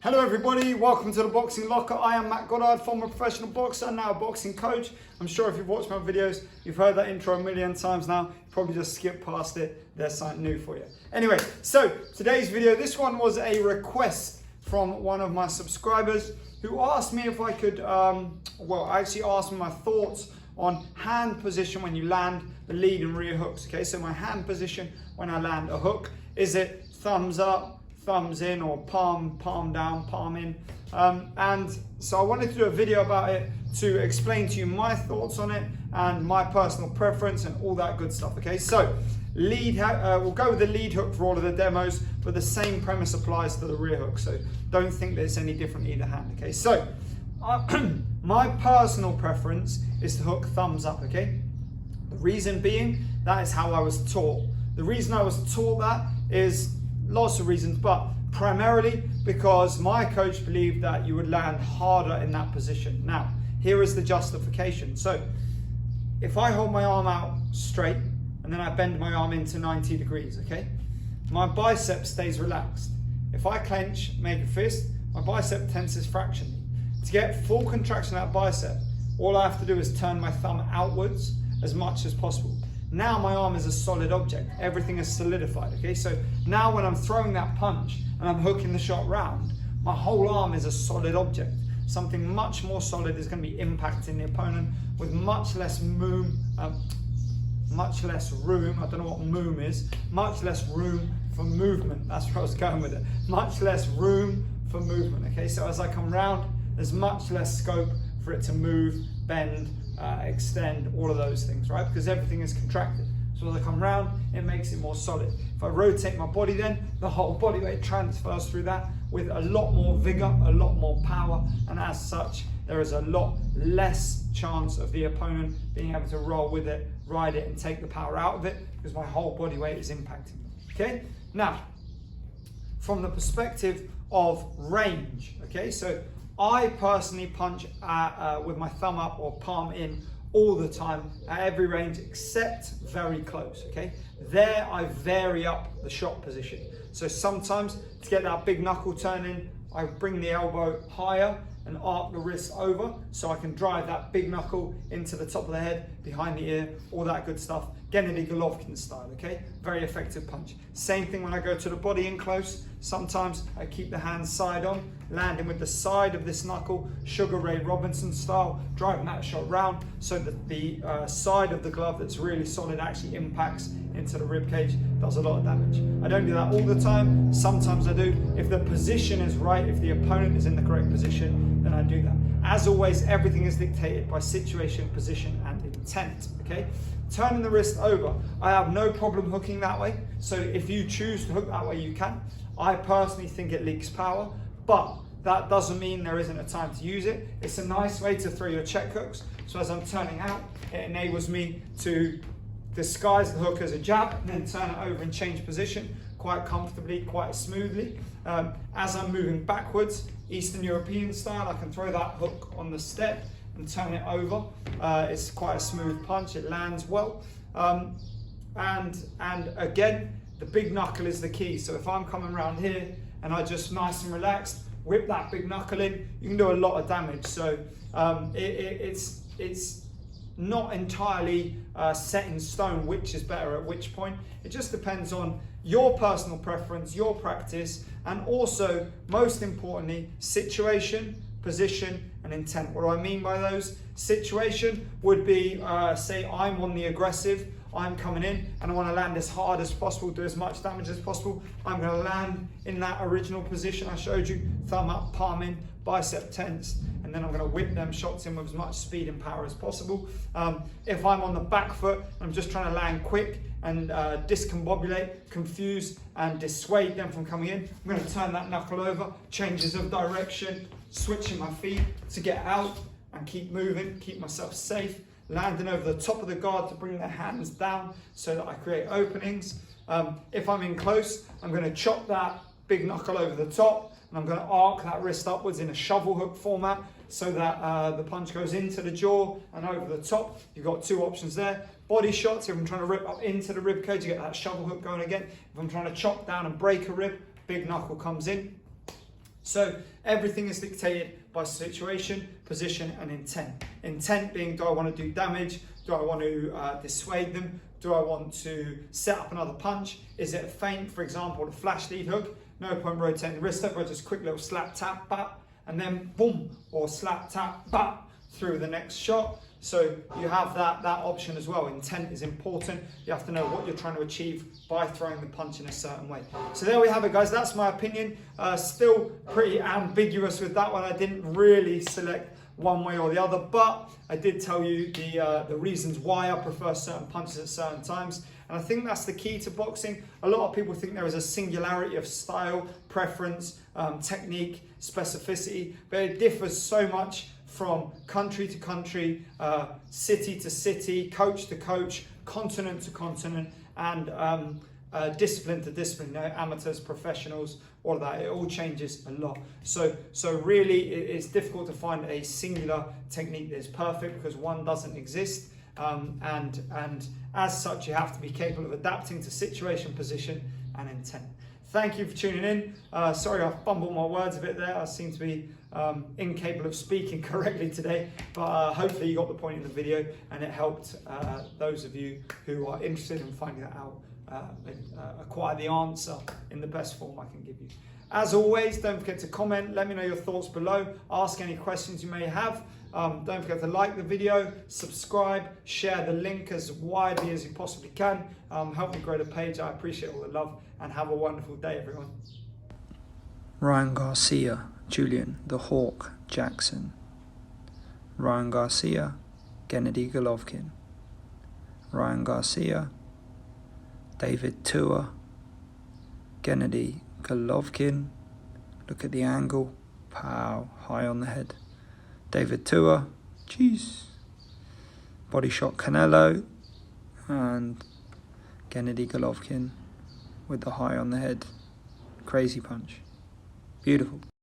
Hello everybody, welcome to the Boxing Locker. I am Matt Goddard, former professional boxer, now a boxing coach. I'm sure if you've watched my videos, you've heard that intro a million times now. Probably just skip past it, there's something new for you. Anyway, so today's video, this one was a request from one of my subscribers who asked me if I could, actually asked me my thoughts on hand position when you land the lead and rear hooks. Okay, so my hand position when I land a hook, is it thumbs up, thumbs in, or palm down, palm in? And so I wanted to do a video about it to explain to you my thoughts on it and my personal preference and all that good stuff. Okay, so we'll go with the lead hook for all of the demos, but the same premise applies to the rear hook, so don't think that it's any different either hand. Okay, so my personal preference is to hook thumbs up. Okay, the reason being, that is how I was taught. The reason I was taught that is lots of reasons, but primarily because my coach believed that you would land harder in that position. Now, here is the justification. So if I hold my arm out straight and then I bend my arm into 90 degrees, okay, my bicep stays relaxed. If I clench, make a fist, my bicep tenses fractionally. To get full contraction of that bicep, all I have to do is turn my thumb outwards as much as possible. Now my arm is a solid object. Everything is solidified, okay? So now when I'm throwing that punch and I'm hooking the shot round, my whole arm is a solid object. Something much more solid is going to be impacting the opponent with much less room, I don't know what moom is, much less room for movement. That's where I was going with it. Much less room for movement, okay? So as I come round, there's much less scope for it to move, bend, extend, all of those things, right? Because everything is contracted. So as I come round, it makes it more solid. If I rotate my body then, the whole body weight transfers through that with a lot more vigor, a lot more power, and as such, there is a lot less chance of the opponent being able to roll with it, ride it, and take the power out of it, because my whole body weight is impacting. Okay? Now, from the perspective of range, okay, so I personally punch with my thumb up or palm in all the time at every range except very close, okay? There I vary up the shot position. So sometimes to get that big knuckle turn in, I bring the elbow higher and arc the wrist over so I can drive that big knuckle into the top of the head, behind the ear, all that good stuff. Gennady Golovkin style, okay? Very effective punch. Same thing when I go to the body in close. Sometimes I keep the hands side on, landing with the side of this knuckle, Sugar Ray Robinson style, driving that shot round so that the side of the glove that's really solid actually impacts into the rib cage, does a lot of damage. I don't do that all the time. Sometimes I do. If the position is right, if the opponent is in the correct position, then I do that. As always, everything is dictated by situation, position, and intent, okay? Turning the wrist over, I have no problem hooking that way. So if you choose to hook that way, you can. I personally think it leaks power, but that doesn't mean there isn't a time to use it. It's a nice way to throw your check hooks. So as I'm turning out, it enables me to disguise the hook as a jab and then turn it over and change position quite comfortably, quite smoothly. As I'm moving backwards, Eastern European style, I can throw that hook on the step and turn it over. It's quite a smooth punch, it lands well. And again, the big knuckle is the key. So if I'm coming around here and I just nice and relaxed, whip that big knuckle in, you can do a lot of damage. So it's not entirely set in stone which is better at which point. It just depends on your personal preference, your practice, and also, most importantly, situation, position, and intent. What do I mean by those? Situation would be, say I'm on the aggressive, I'm coming in and I want to land as hard as possible, do as much damage as possible. I'm going to land in that original position I showed you, thumb up, palm in, bicep tense, and then I'm going to whip them shots in with as much speed and power as possible. If I'm on the back foot, I'm just trying to land quick and discombobulate, confuse, and dissuade them from coming in. I'm going to turn that knuckle over, changes of direction, switching my feet to get out and keep moving, keep myself safe, landing over the top of the guard to bring their hands down so that I create openings. If I'm in close, I'm going to chop that big knuckle over the top and I'm going to arc that wrist upwards in a shovel hook format so that the punch goes into the jaw and over the top. You've got two options there. Body shots, if I'm trying to rip up into the rib cage, you get that shovel hook going again. If I'm trying to chop down and break a rib, big knuckle comes in. So everything is dictated by situation, position, and intent. Intent being, do I want to do damage? Do I want to dissuade them? Do I want to set up another punch? Is it a feint, for example, a flash lead hook? No point rotating the wrist over, just quick little slap, tap, bat, and then boom, or slap, tap, bat through the next shot. So you have that option as well. Intent is important. You have to know what you're trying to achieve by throwing the punch in a certain way. So there we have it, guys. That's my opinion. Still pretty ambiguous with that one. I didn't really select one way or the other, but I did tell you the reasons why I prefer certain punches at certain times. And I think that's the key to boxing. A lot of people think there is a singularity of style, preference, technique, specificity, but it differs so much from country to country, city to city, coach to coach, continent to continent, and discipline to discipline, you know, amateurs, professionals, all of that. It all changes a lot. So really, it's difficult to find a singular technique that is perfect because one doesn't exist. And as such, you have to be capable of adapting to situation, position, and intent. Thank you for tuning in. Sorry I fumbled my words a bit there. I seem to be incapable of speaking correctly today, but hopefully you got the point in the video and it helped those of you who are interested in finding that out acquire the answer in the best form I can give you. As always, don't forget to comment, let me know your thoughts below, ask any questions you may have. Don't forget to like the video, subscribe, share the link as widely as you possibly can. Help me grow the page. I appreciate all the love and have a wonderful day, everyone. Ryan Garcia, Julian the Hawk Jackson. Ryan Garcia, Gennady Golovkin. Ryan Garcia, David Tua, Gennady Golovkin. Look at the angle. Pow, high on the head. David Tua, jeez. Body shot Canelo, and Gennady Golovkin with the high on the head. Crazy punch. Beautiful.